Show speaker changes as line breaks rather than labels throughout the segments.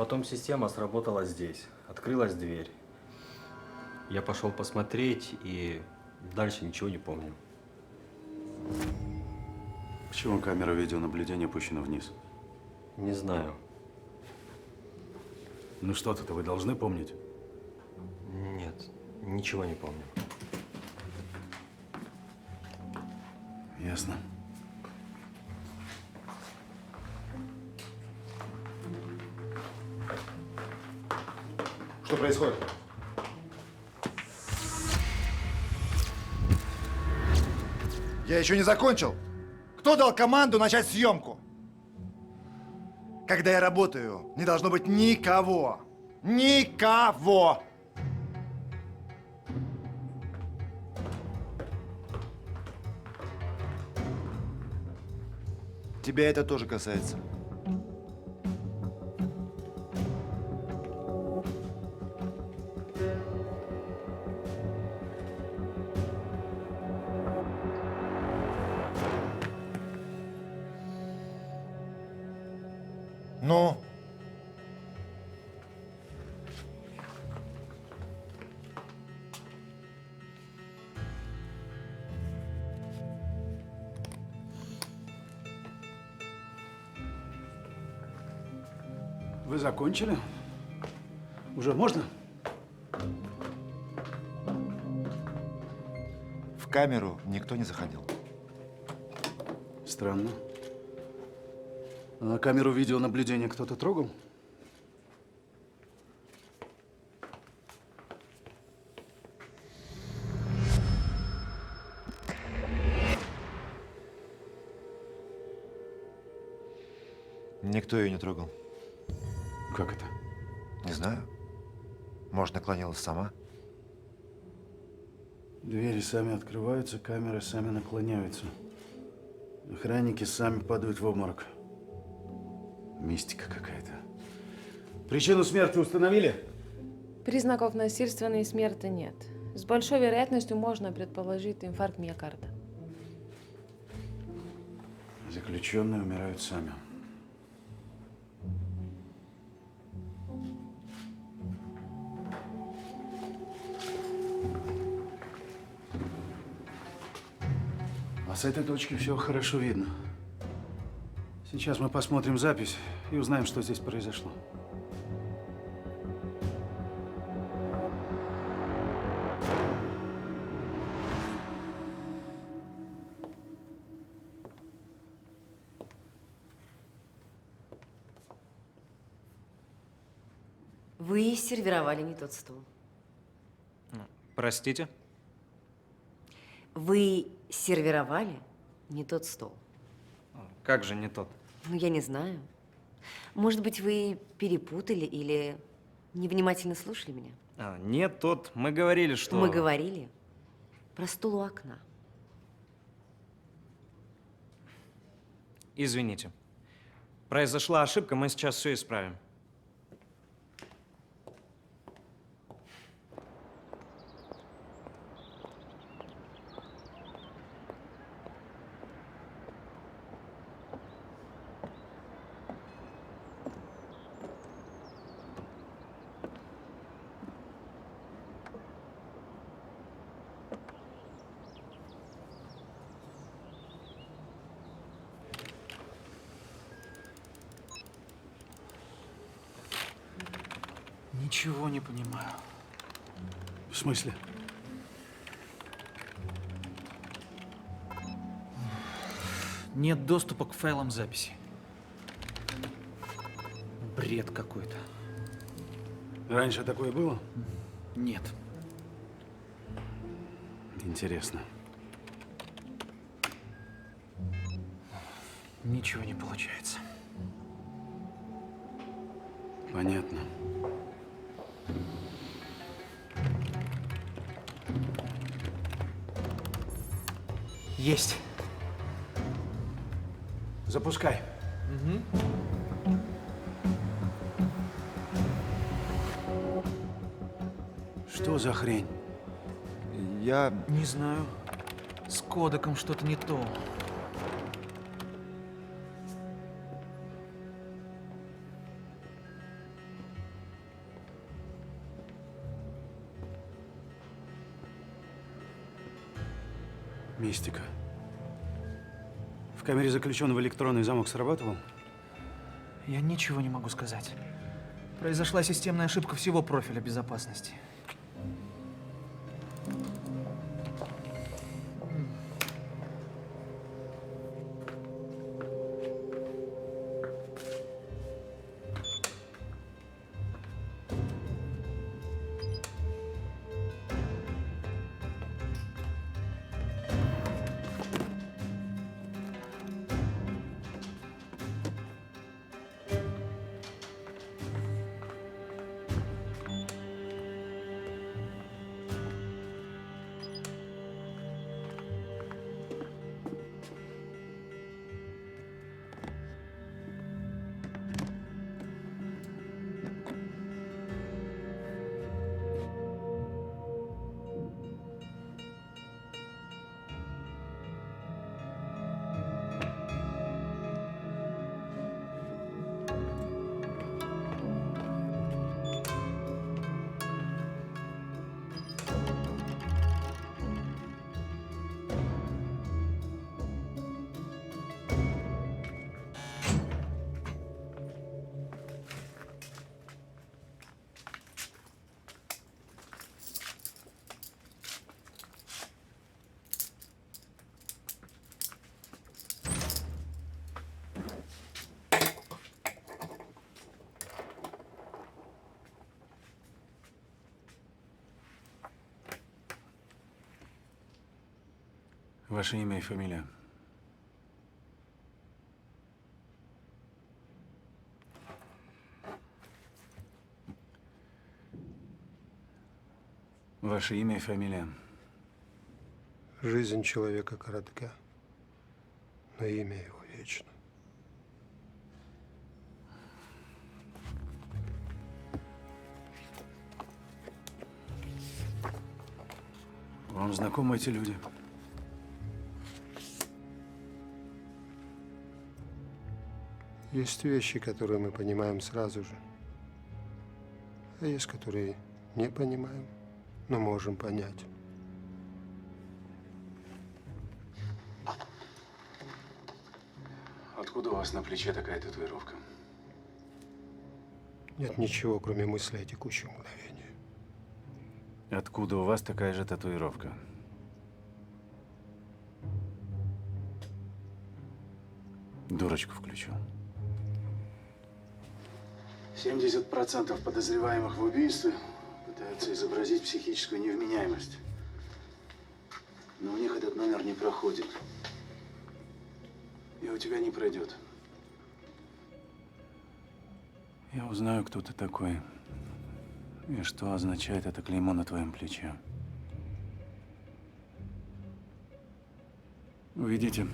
потом система сработала здесь. Открылась дверь. Я пошел посмотреть и дальше ничего не помню.
Почему камера видеонаблюдения опущена вниз?
Не знаю.
Ну что-то вы должны помнить.
Нет, ничего не помню.
Ясно.
Что происходит? Я еще не закончил. Кто дал команду начать съемку? Когда я работаю, не должно быть никого. Никого! Тебя это тоже касается. Ну?
Вы закончили? Уже можно?
В камеру никто не заходил.
Странно. А камеру видеонаблюдения кто-то трогал?
Никто ее не трогал.
Как это?
Не знаю. Может, наклонилась сама?
Двери сами открываются, камеры сами наклоняются. Охранники сами падают в обморок. Мистика какая-то. Причину смерти установили?
Признаков насильственной смерти нет. С большой вероятностью можно предположить инфаркт миокарда.
Заключенные умирают сами. А с этой точки все хорошо видно. Сейчас мы посмотрим запись и узнаем, что здесь произошло.
Вы сервировали не тот стол.
Простите?
Вы сервировали не тот стол.
Как же не тот?
Ну, я не знаю. Может быть, вы перепутали или невнимательно слушали меня?
Нет, тот. Мы говорили, что…
Мы говорили про стол у окна.
Извините. Произошла ошибка, мы сейчас все исправим.
Ничего не понимаю.
В смысле?
Нет доступа к файлам записи. Бред какой-то.
Раньше такое было?
Нет.
Интересно.
Ничего не получается.
Понятно.
Есть.
Запускай. Что за хрень?
Я...
Не знаю. С кодеком что-то не то.
Мистика. В камере заключенного электронный замок срабатывал?
Я ничего не могу сказать. Произошла системная ошибка всего профиля безопасности.
Ваше имя и фамилия? Ваше имя и фамилия?
Жизнь человека коротка, но имя его вечно.
Вам знакомы эти люди?
Есть вещи, которые мы понимаем сразу же, а есть, которые не понимаем, но можем понять.
Откуда у вас на плече такая татуировка?
Нет ничего, кроме мысли о текущем мгновении.
Откуда у вас такая же татуировка? Дурочку включу.
70% подозреваемых в убийстве пытаются изобразить психическую невменяемость. Но у них этот номер не проходит. И у тебя не пройдет.
Я узнаю, кто ты такой. И что означает это клеймо на твоем плече. Уведите.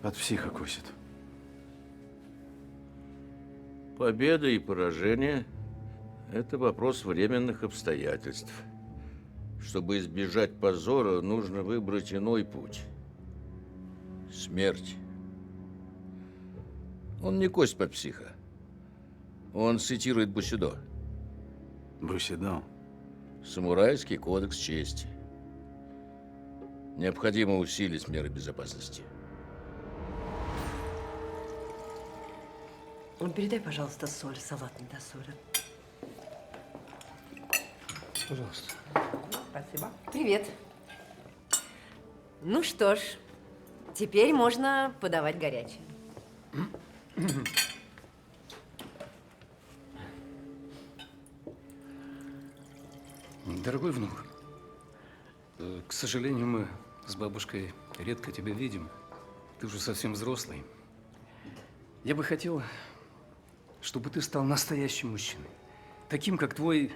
От психа косит.
Победа и поражение – это вопрос временных обстоятельств. Чтобы избежать позора, нужно выбрать иной путь. Смерть. Он не кость под психа. Он цитирует Бусидо.
Бусидо?
Самурайский кодекс чести. Необходимо усилить меры безопасности.
Передай, пожалуйста, соль, салат не до соли.
Пожалуйста.
Спасибо. Привет. Ну что ж, теперь можно подавать горячее.
Дорогой внук, к сожалению, мы с бабушкой редко тебя видим. Ты уже совсем взрослый. Я бы хотел, чтобы ты стал настоящим мужчиной. Таким, как твой...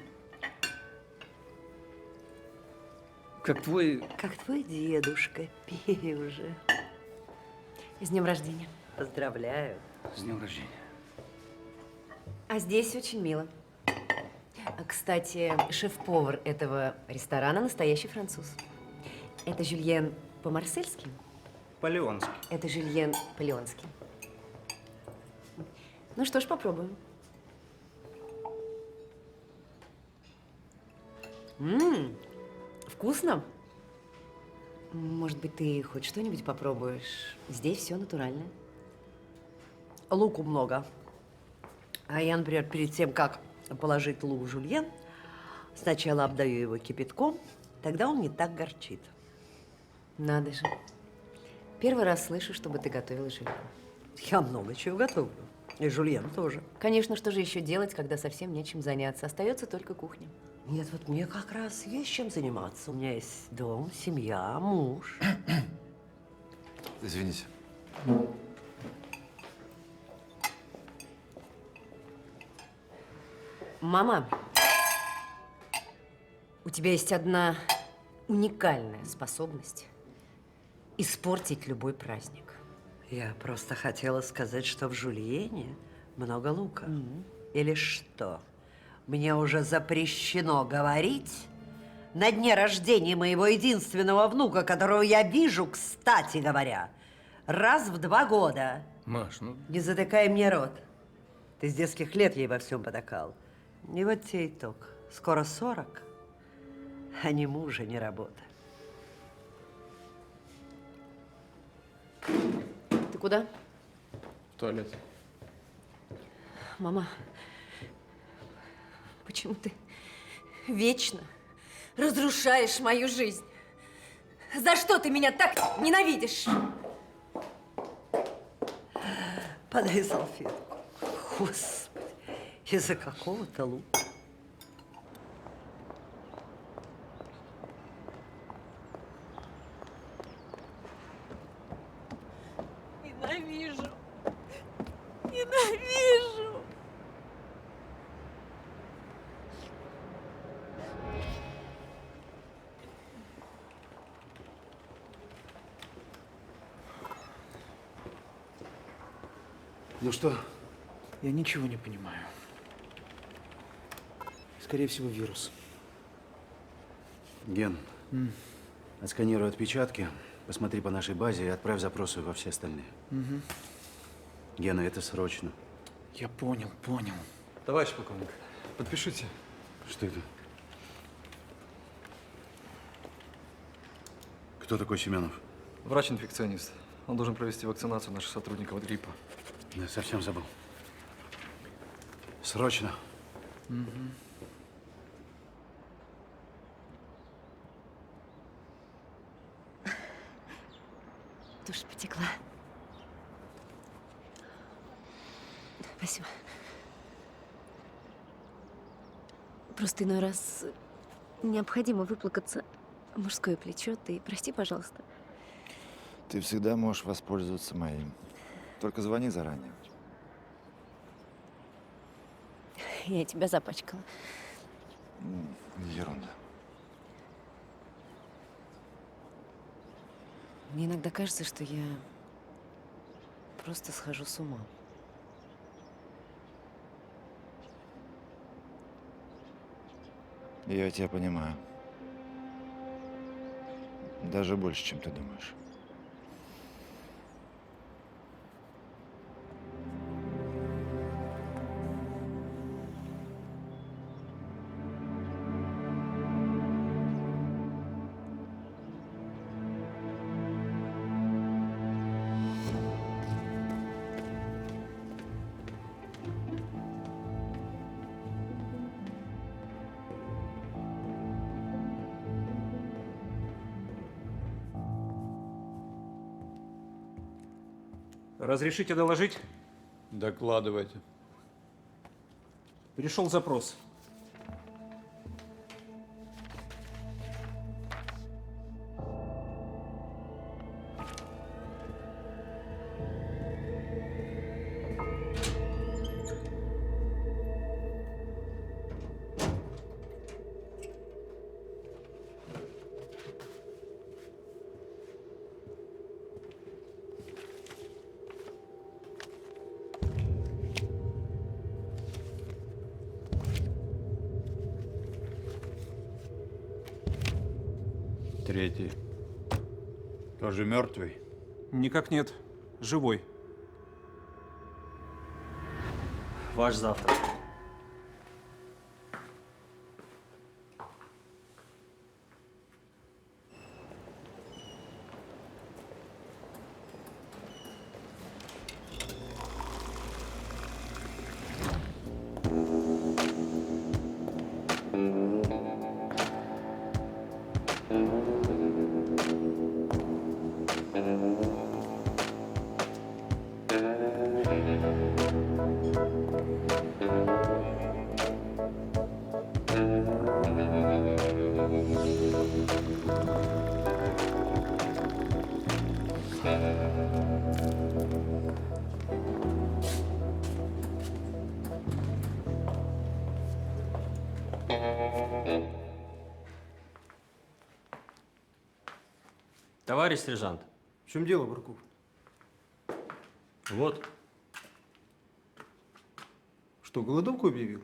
Как твой
дедушка. Пей уже. С днем рождения. Поздравляю.
С днем рождения.
А здесь очень мило. Кстати, шеф-повар этого ресторана настоящий француз. Это Жюльен по-марсельски?
По-леонски.
Это Жюльен по-леонски. Ну что ж, попробуем. Вкусно. Может быть, ты хоть что-нибудь попробуешь? Здесь все натуральное.
Луку много. А я, например, перед тем, как положить лук в жульен, сначала обдаю его кипятком, тогда он не так горчит.
Надо же. Первый раз слышу, чтобы ты готовила жюльен.
Я много чего готовлю. И жульен тоже.
Конечно, что же еще делать, когда совсем нечем заняться? Остается только кухня.
Нет, вот мне как раз есть чем заниматься. У меня есть дом, семья, муж.
Извините.
Мама, у тебя есть одна уникальная способность испортить любой праздник.
Я просто хотела сказать, что в жульене много лука. Или что? Мне уже запрещено говорить на дне рождения моего единственного внука, которого я вижу, кстати говоря, раз в 2 года.
Маш, ну...
Не затыкай мне рот. Ты с детских лет ей во всем потакал. И вот тебе итог. Скоро 40, а ни мужа, ни работы.
Ты куда?
В туалет.
Мама, почему ты вечно разрушаешь мою жизнь? За что ты меня так ненавидишь?
Подай салфетку. Господи, из-за какого-то лука.
Ненавижу. Ненавижу.
Ну что?
Я ничего не понимаю. Скорее всего, вирус.
Ген, отсканируй отпечатки, посмотри по нашей базе и отправь запросы во все остальные. Гена, это срочно.
Я понял, понял.
Товарищ полковник, подпишите.
Что это? Кто такой Семенов?
Врач-инфекционист. Он должен провести вакцинацию наших сотрудников от гриппа.
Я совсем забыл. Срочно.
Тушь потекла. Спасибо. Просто иной раз необходимо выплакаться в мужское плечо. Ты прости, пожалуйста.
Ты всегда можешь воспользоваться моим. Только звони заранее.
Я тебя запачкала.
Ерунда.
Мне иногда кажется, что я просто схожу с ума.
Я тебя понимаю. Даже больше, чем ты думаешь.
Разрешите доложить?
Докладывайте.
Пришел запрос.
Третий.
Тоже мертвый?
Никак нет. Живой.
Ваш завтрак. Товарищ сержант.
В чем дело, Бурков?
Вот.
Что, голодовку объявил?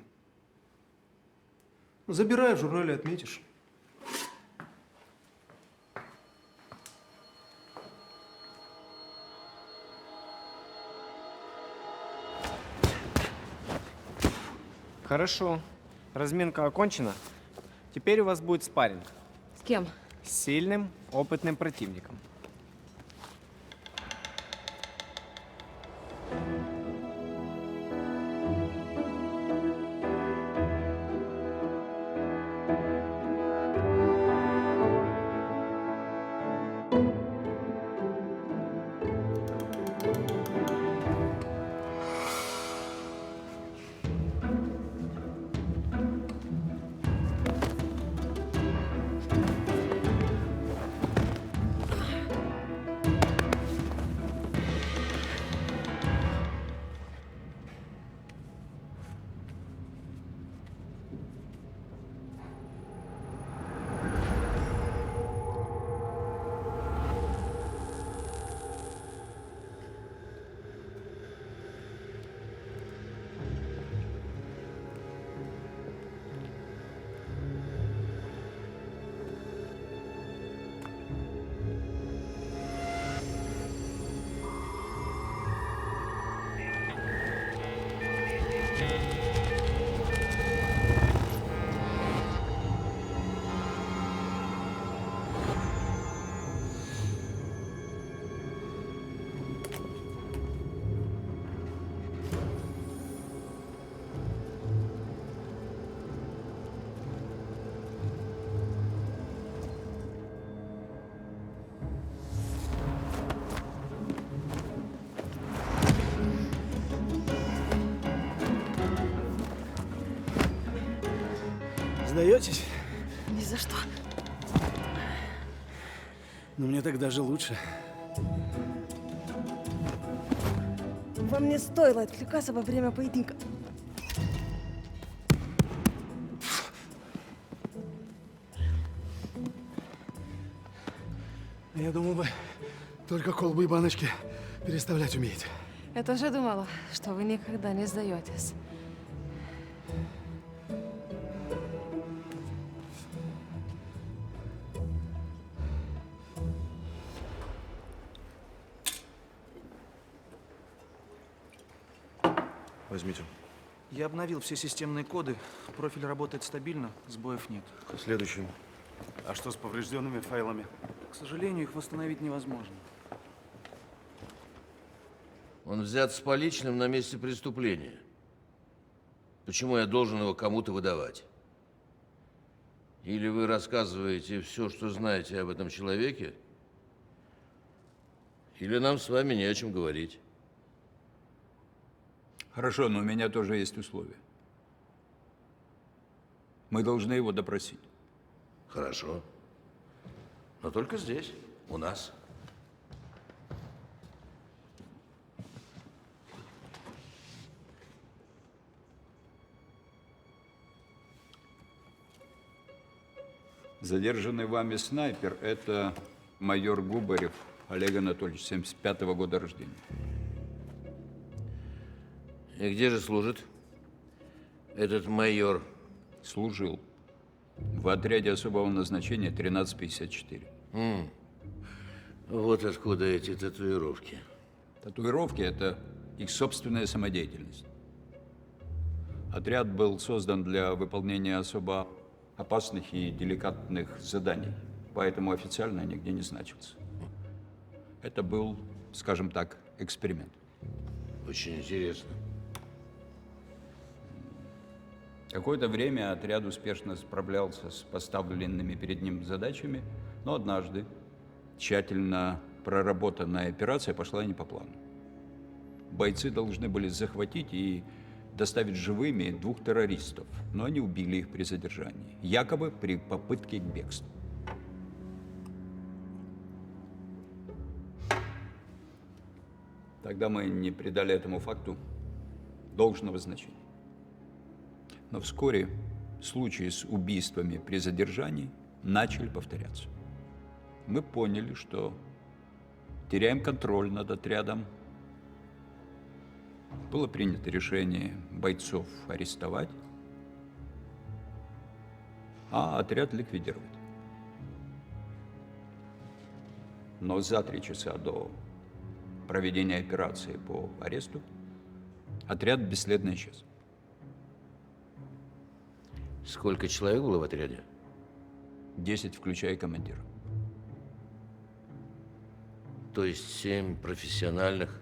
Ну, забирай, в журнале отметишь.
Хорошо. Разминка окончена. Теперь у вас будет спарринг.
С кем?
С сильным, опытным противником.
Сдаетесь?
Ни за что.
Ну, мне так даже лучше.
Вам не стоило отвлекаться во время поединка.
Я думал, вы только колбы и баночки переставлять умеете.
Я тоже думала, что вы никогда не сдаетесь.
Возьмите.
Я обновил все системные коды. Профиль работает стабильно, сбоев нет.
Следующий.
А что с поврежденными файлами?
К сожалению, их восстановить невозможно.
Он взят с поличным на месте преступления. Почему я должен его кому-то выдавать? Или вы рассказываете все, что знаете об этом человеке, или нам с вами не о чем говорить.
Хорошо, но у меня тоже есть условия. Мы должны его допросить.
Хорошо. Но только здесь, у нас.
Задержанный вами снайпер – это майор Губарев Олег Анатольевич, 75-го года рождения.
И где же служит этот майор?
Служил в отряде особого назначения 1354.
Вот откуда эти татуировки.
Татуировки – это их собственная самодеятельность. Отряд был создан для выполнения особо опасных и деликатных заданий, поэтому официально нигде не значился. Это был, скажем так, эксперимент.
Очень интересно.
Какое-то время отряд успешно справлялся с поставленными перед ним задачами, но однажды тщательно проработанная операция пошла не по плану. Бойцы должны были захватить и доставить живыми 2 террористов, но они убили их при задержании, якобы при попытке к бегству. Тогда мы не придали этому факту должного значения. Но вскоре случаи с убийствами при задержании начали повторяться. Мы поняли, что теряем контроль над отрядом. Было принято решение бойцов арестовать, а отряд ликвидировать. Но за 3 часа до проведения операции по аресту отряд бесследно исчез.
Сколько человек было в отряде?
10, включая командира.
То есть 7 профессиональных,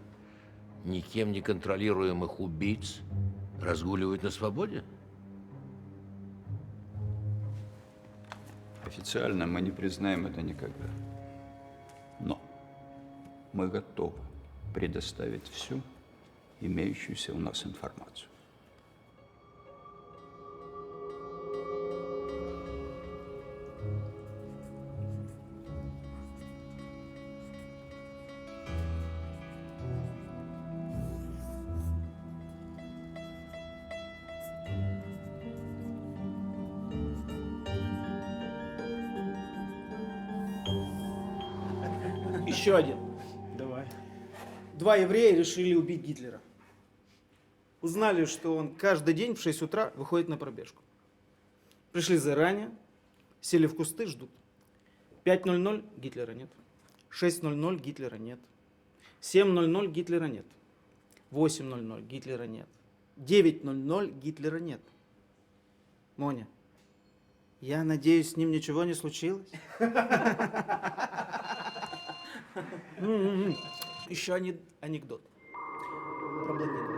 никем не контролируемых убийц разгуливают на свободе?
Официально мы не признаем это никогда. Но мы готовы предоставить всю имеющуюся у нас информацию.
Еще один. Давай. 2 еврея решили убить Гитлера. Узнали, что он каждый день в 6 утра выходит на пробежку. Пришли заранее, сели в кусты, ждут. 5:00 Гитлера нет. 6:00 Гитлера нет. 7:00 Гитлера нет. 8:00 Гитлера нет. 9:00 Гитлера нет. Моня, я надеюсь, с ним ничего не случилось? Еще анекдот. Про блондинку.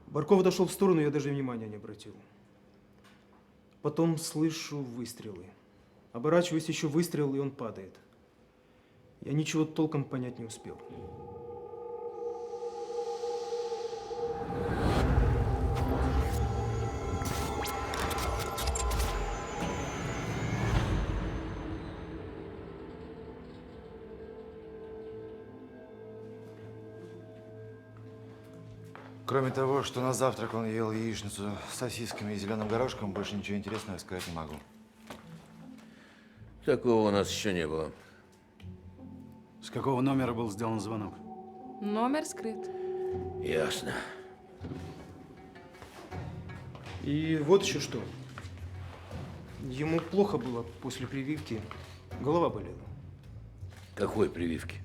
Барков отошел в сторону, я даже внимания не обратил. Потом слышу выстрелы. Оборачиваюсь, еще выстрел, и он падает. Я ничего толком понять не успел.
Кроме того, что на завтрак он ел яичницу с сосисками и зеленым горошком, больше ничего интересного сказать не могу.
Такого у нас еще не было.
С какого номера был сделан звонок?
Номер скрыт.
Ясно.
И вот еще что. Ему плохо было после прививки. Голова болела.
Какой прививки?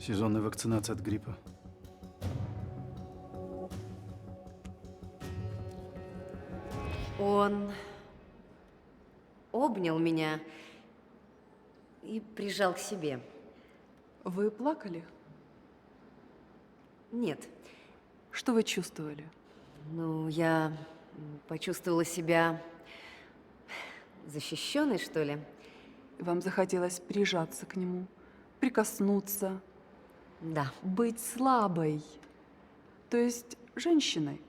Сезонная вакцинация от гриппа.
Он обнял меня и прижал к себе.
Вы плакали?
Нет.
Что вы чувствовали?
Ну, я почувствовала себя защищенной, что ли.
Вам захотелось прижаться к нему, прикоснуться.
Да.
Быть слабой, то есть женщиной.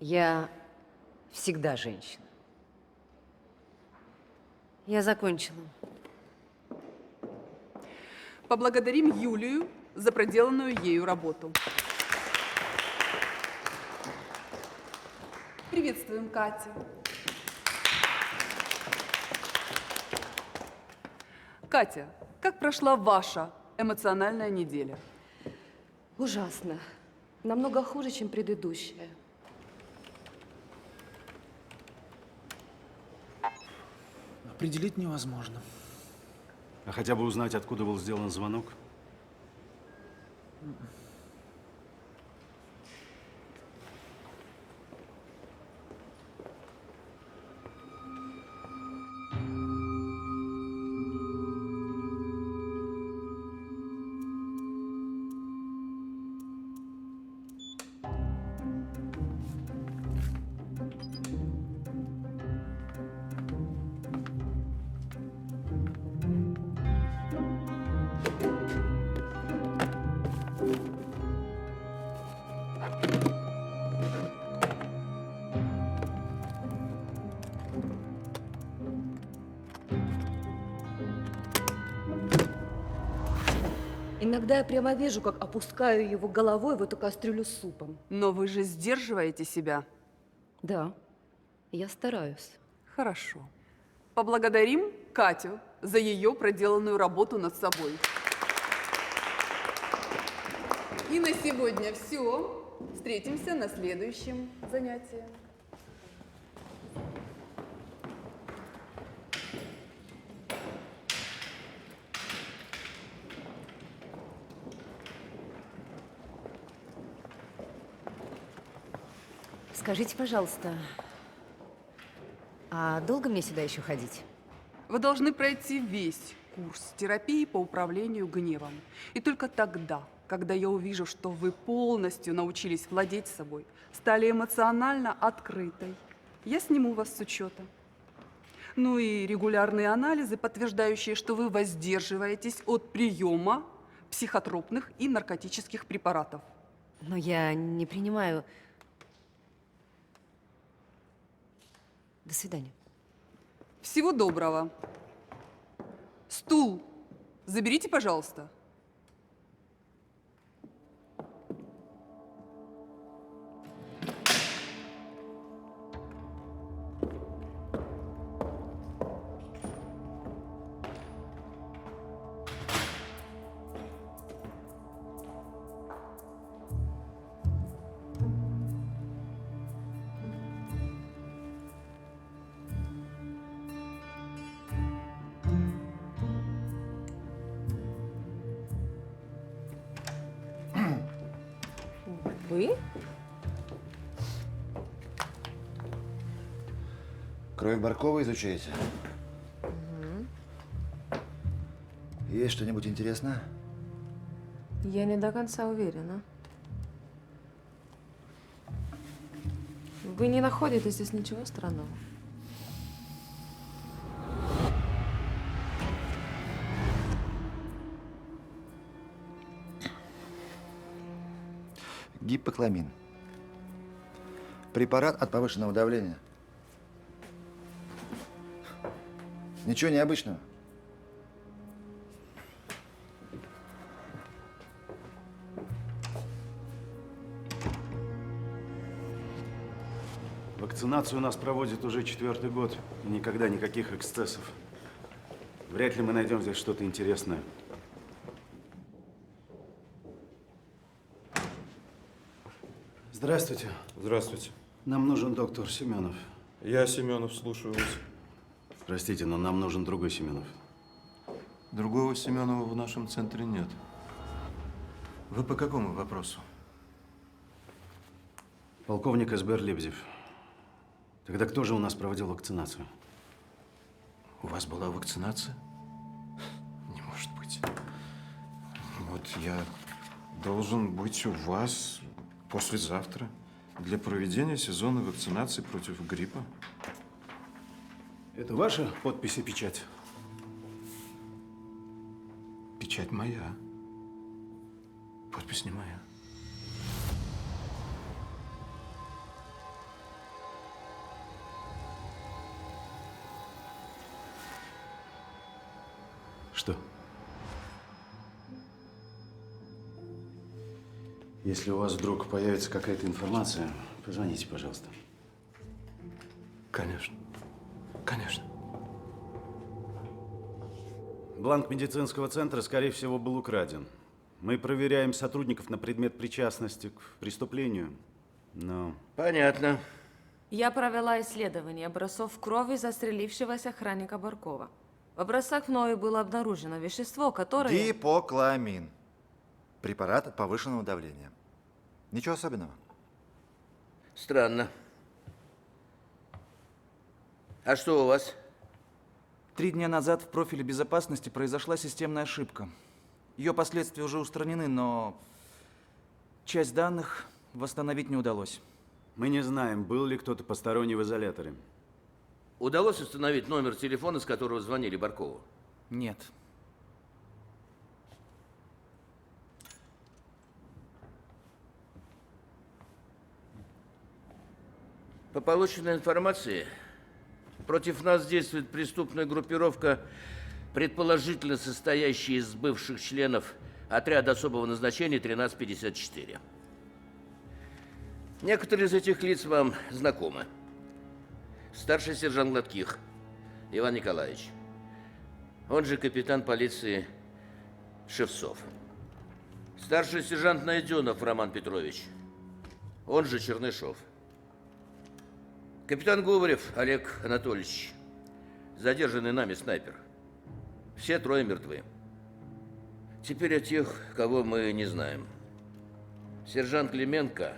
Я всегда женщина. Я закончила.
Поблагодарим Юлию за проделанную ею работу. Приветствуем Катю. Катя, как прошла ваша эмоциональная неделя?
Ужасно. Намного хуже, чем предыдущая.
Определить невозможно.
А хотя бы узнать, откуда был сделан звонок?
Иногда я прямо вижу, как опускаю его головой в эту кастрюлю с супом.
Но вы же сдерживаете себя.
Да, я стараюсь.
Хорошо. Поблагодарим Катю за ее проделанную работу над собой. И на сегодня все. Встретимся на следующем занятии.
Скажите, пожалуйста, а долго мне сюда еще ходить?
Вы должны пройти весь курс терапии по управлению гневом. И только тогда, когда я увижу, что вы полностью научились владеть собой, стали эмоционально открытой, я сниму вас с учета. Ну и регулярные анализы, подтверждающие, что вы воздерживаетесь от приема психотропных и наркотических препаратов.
Но я не принимаю... До свидания.
Всего доброго. Стул заберите, пожалуйста.
Вы?
Кровь Баркова изучаете? Есть что-нибудь интересное?
Я не до конца уверена. Вы не находите здесь ничего странного?
Гипокламин. Препарат от повышенного давления. Ничего необычного.
Вакцинацию у нас проводят уже 4-й год. И никогда никаких эксцессов. Вряд ли мы найдем здесь что-то интересное. Здравствуйте.
Здравствуйте.
Нам нужен доктор Семенов.
Я Семенов, слушаю вас.
Простите, но нам нужен другой Семенов.
Другого Семенова в нашем центре нет. Вы по какому вопросу?
Полковник СБР Лебедев. Тогда кто же у нас проводил вакцинацию?
У вас была вакцинация? Не может быть. Вот я должен быть у вас послезавтра для проведения сезонной вакцинации против гриппа.
Это ваша подпись и печать?
Печать моя. Подпись не моя.
Что? Если у вас вдруг появится какая-то информация, позвоните, пожалуйста.
Конечно. Конечно.
Бланк медицинского центра, скорее всего, был украден. Мы проверяем сотрудников на предмет причастности к преступлению, но…
Понятно.
Я провела исследование образцов крови застрелившегося охранника Баркова. В образцах мною было обнаружено вещество, которое…
Гипокламин. Препарат от повышенного давления. Ничего особенного.
Странно. А что у вас?
3 дня назад в профиле безопасности произошла системная ошибка. Ее последствия уже устранены, но часть данных восстановить не удалось.
Мы не знаем, был ли кто-то посторонний в изоляторе.
Удалось установить номер телефона, с которого звонили Баркову?
Нет.
По полученной информации, против нас действует преступная группировка, предположительно состоящая из бывших членов отряда особого назначения 1354. Некоторые из этих лиц вам знакомы. Старший сержант Гладких Иван Николаевич, он же капитан полиции Шевцов. Старший сержант Найденов Роман Петрович, он же Чернышов. Капитан Говорев Олег Анатольевич, задержанный нами снайпер. Все 3 мертвы. Теперь о тех, кого мы не знаем. Сержант Клименко,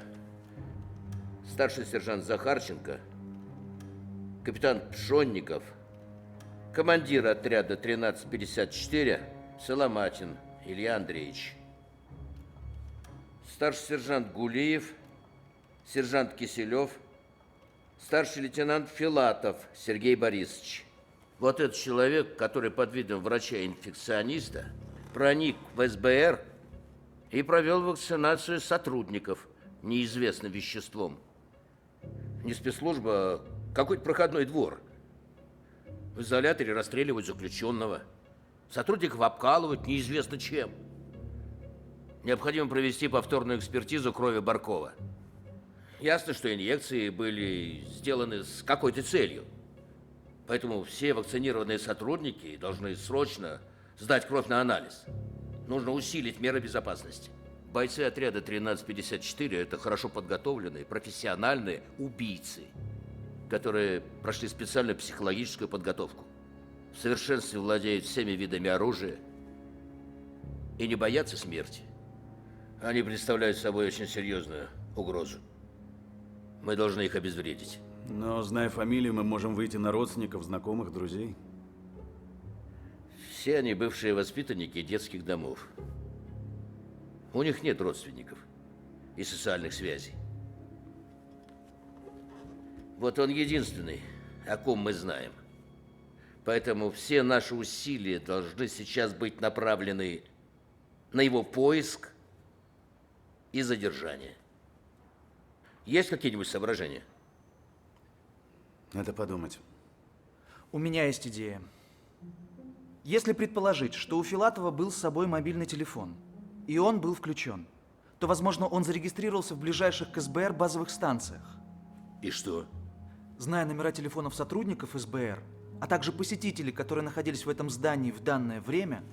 старший сержант Захарченко, капитан Пшонников, командир отряда 1354 Соломатин Илья Андреевич, старший сержант Гулиев, сержант Киселев, старший лейтенант Филатов Сергей Борисович. Вот этот человек, который под видом врача-инфекциониста проник в СБР и провел вакцинацию сотрудников неизвестным веществом. Не спецслужба, а какой-то проходной двор. В изоляторе расстреливают заключенного. Сотрудников обкалывают неизвестно чем. Необходимо провести повторную экспертизу крови Баркова. Ясно, что инъекции были сделаны с какой-то целью. Поэтому все вакцинированные сотрудники должны срочно сдать кровь на анализ. Нужно усилить меры безопасности. Бойцы отряда 1354 – это хорошо подготовленные, профессиональные убийцы, которые прошли специальную психологическую подготовку, в совершенстве владеют всеми видами оружия и не боятся смерти. Они представляют собой очень серьезную угрозу. Мы должны их обезвредить.
Но, зная фамилию, мы можем выйти на родственников, знакомых, друзей.
Все они бывшие воспитанники детских домов. У них нет родственников и социальных связей. Вот он единственный, о ком мы знаем. Поэтому все наши усилия должны сейчас быть направлены на его поиск и задержание. Есть какие-нибудь соображения?
Надо подумать.
У меня есть идея. Если предположить, что у Филатова был с собой мобильный телефон, и он был включен, то, возможно, он зарегистрировался в ближайших к СБР базовых станциях.
И что?
Зная номера телефонов сотрудников СБР, а также посетителей, которые находились в этом здании в данное время,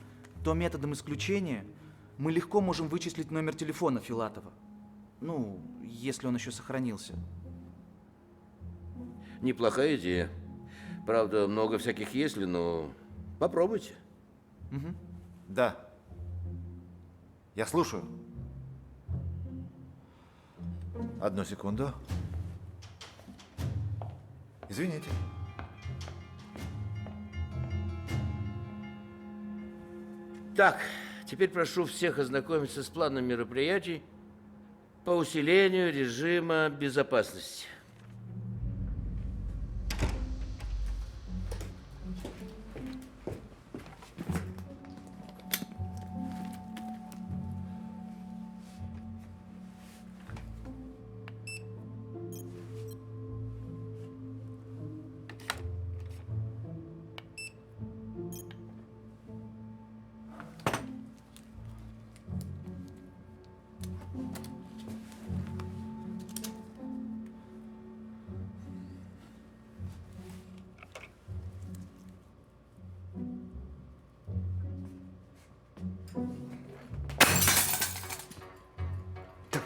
то методом исключения мы легко можем вычислить номер телефона Филатова. Ну, если он еще сохранился.
Неплохая идея. Правда, много всяких «если», но попробуйте.
Угу.
Да. Я слушаю. Одну секунду. Извините.
Так, теперь прошу всех ознакомиться с планом мероприятий по усилению режима безопасности.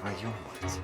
твою мать.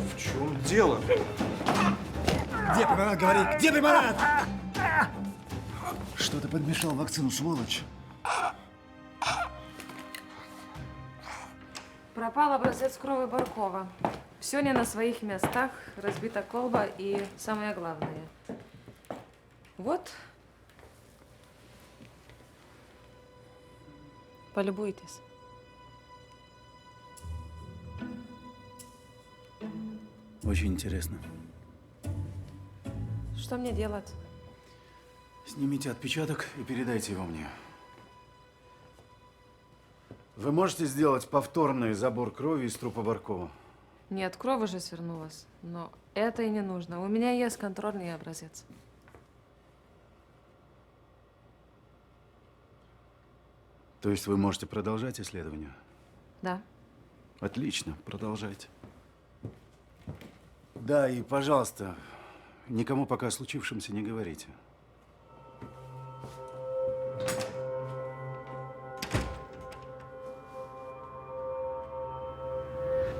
В чем дело?
Где препарат, говори? Где препарат? Что ты подмешал в вакцину, сволочь?
Пропал образец крови Баркова. Все не на своих местах, разбита колба и самое главное. Вот. Полюбуйтесь.
Очень интересно.
Что мне делать?
Снимите отпечаток и передайте его мне. Вы можете сделать повторный забор крови из трупа Баркова?
Нет, кровь уже свернулась. Но это и не нужно. У меня есть контрольный образец.
То есть вы можете продолжать исследование?
Да.
Отлично, продолжайте. Да, и, пожалуйста, никому пока о случившемся не говорите.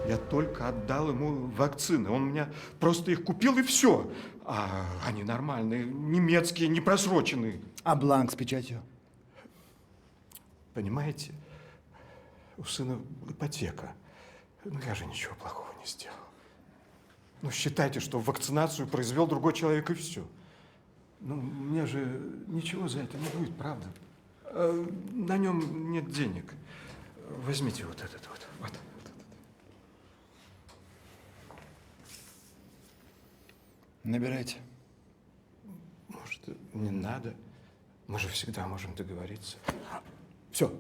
Я только отдал ему вакцины. Он у меня просто их купил и все. А они нормальные, немецкие, не просроченные.
А бланк с печатью?
Понимаете, у сына ипотека. Ну, я же ничего плохого не сделал. Ну, считайте, что вакцинацию произвел другой человек, и все. Ну, мне же ничего за это не будет, правда? На нем нет денег. Возьмите вот этот вот. Вот.
Набирайте.
Может, не надо? Мы же всегда можем договориться. Все.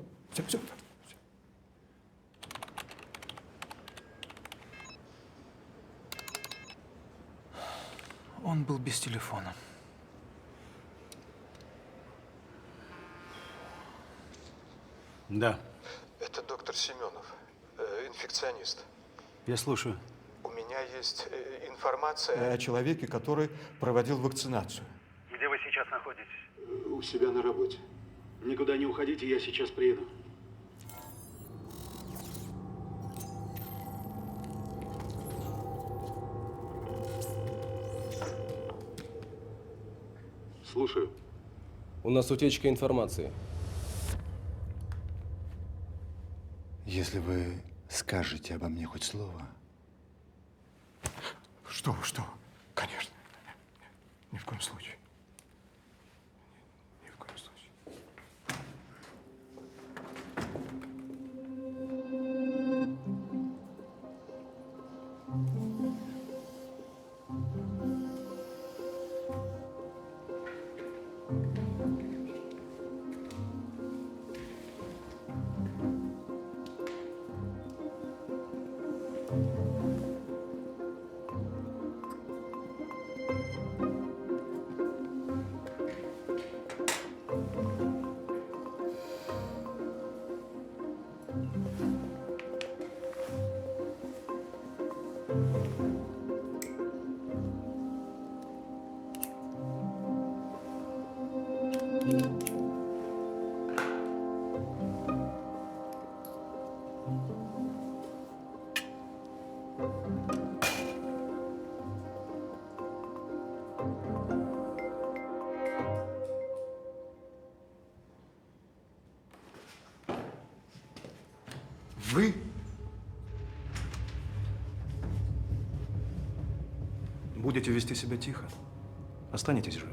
Он был без телефона.
Да.
Это доктор Семенов, инфекционист.
Я слушаю.
У меня есть информация о человеке, который проводил вакцинацию.
Где вы сейчас находитесь? У себя на работе. Никуда не уходите, я сейчас приеду. Слушаю.
У нас утечка информации.
Если вы скажете обо мне хоть слово.
Что? Конечно. Ни в коем случае. Ни в коем случае.
Вы?
Будете вести себя тихо, останетесь живы.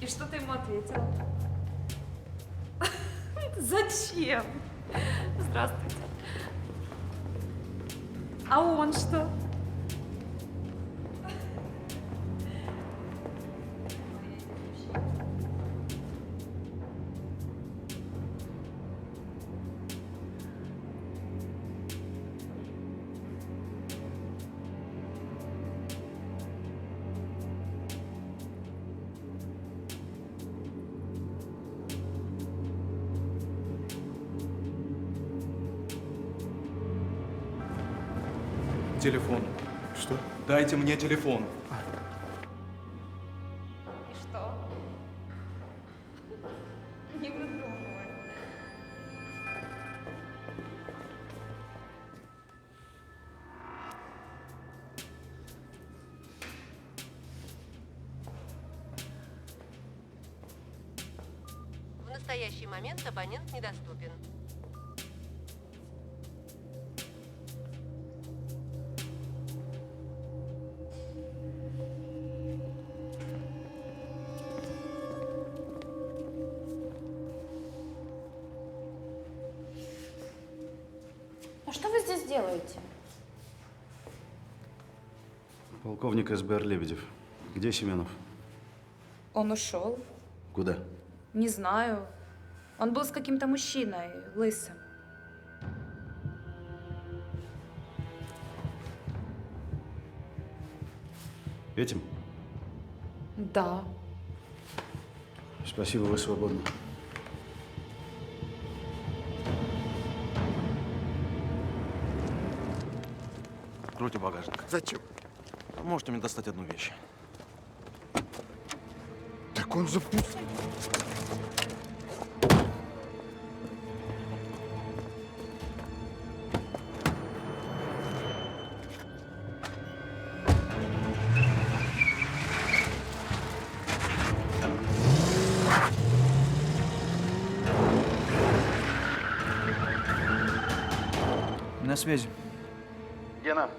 И что ты ему ответила? Зачем? Здравствуйте. А он что?
Телефон. Что? Дайте мне телефон.
И что? Не выдумывай.
В настоящий момент абонент недоступен.
А что вы здесь делаете?
Полковник СБР Лебедев. Где Семенов?
Он ушел.
Куда?
Не знаю. Он был с каким-то мужчиной, лысым.
Этим?
Да.
Спасибо, вы свободны.
Откройте багажник.
Зачем?
Можете мне достать одну вещь.
Так он же пуст.
На связи.
Гена,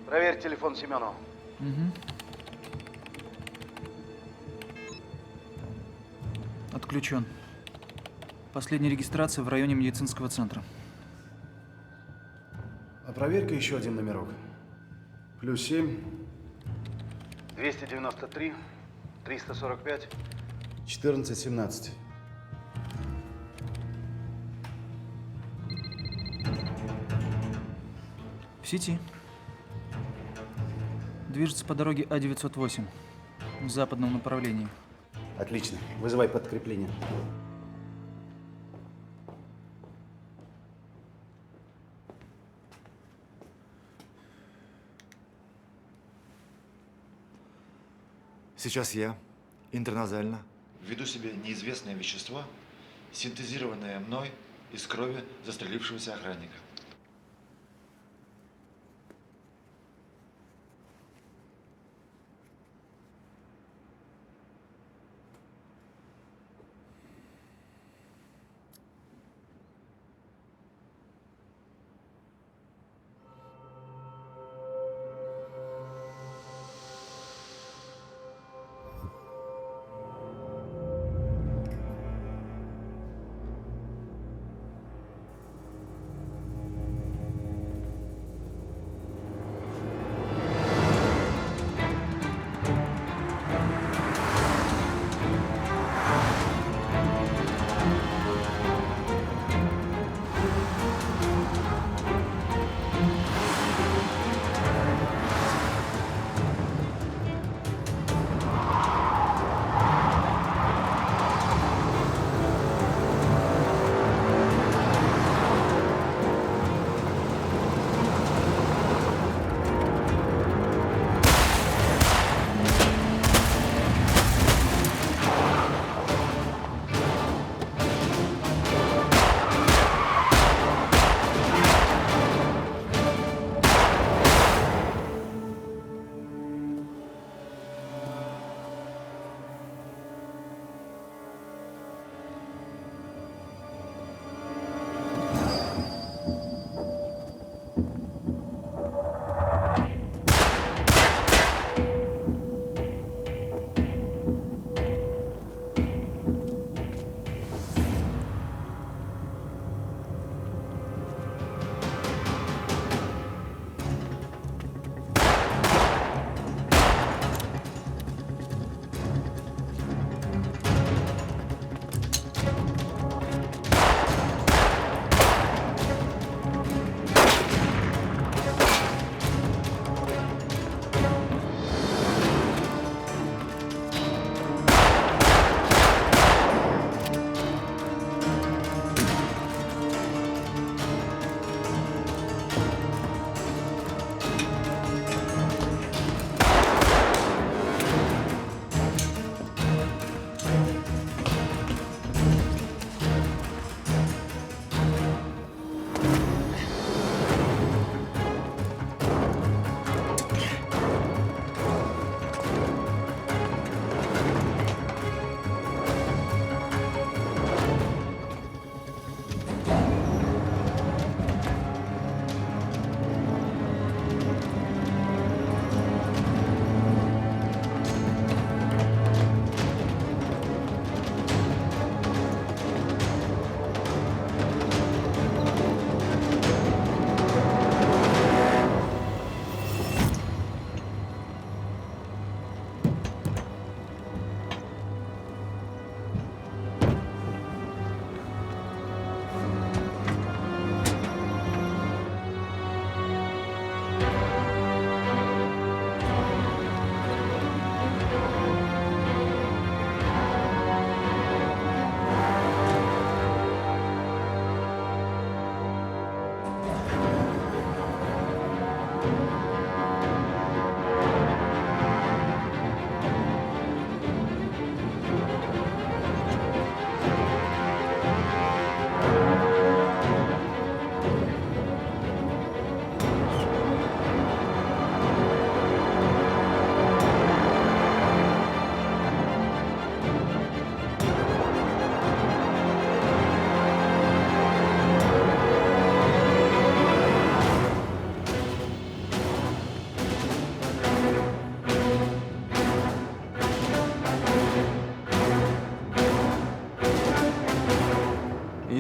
проверь телефон Семенова.
Отключен. Последняя регистрация в районе медицинского центра.
А проверь-ка еще один номерок. +7 293 345 14 17.
В сети. Движется по дороге А-908 в западном направлении.
Отлично. Вызывай подкрепление.
Сейчас я интерназально введу себе неизвестное вещество, синтезированное мной из крови застрелившегося охранника.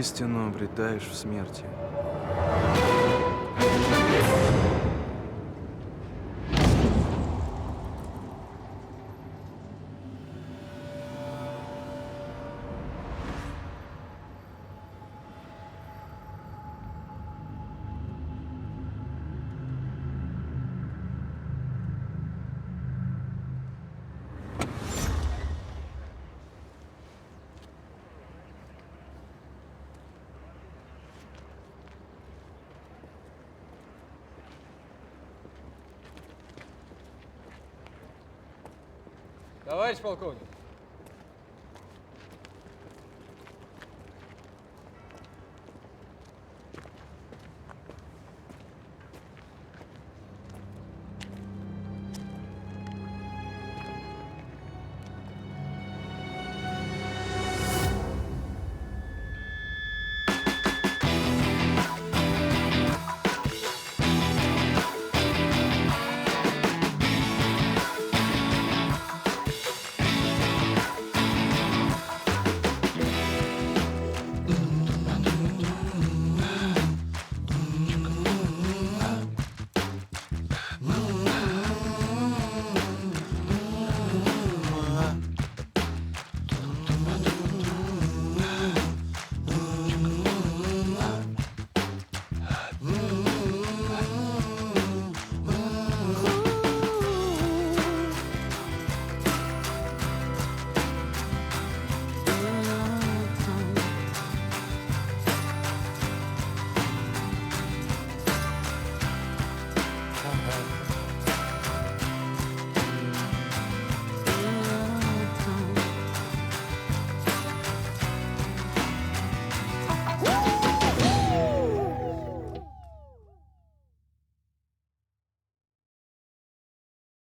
истину обретаешь в смерти.
Товарищ полковник,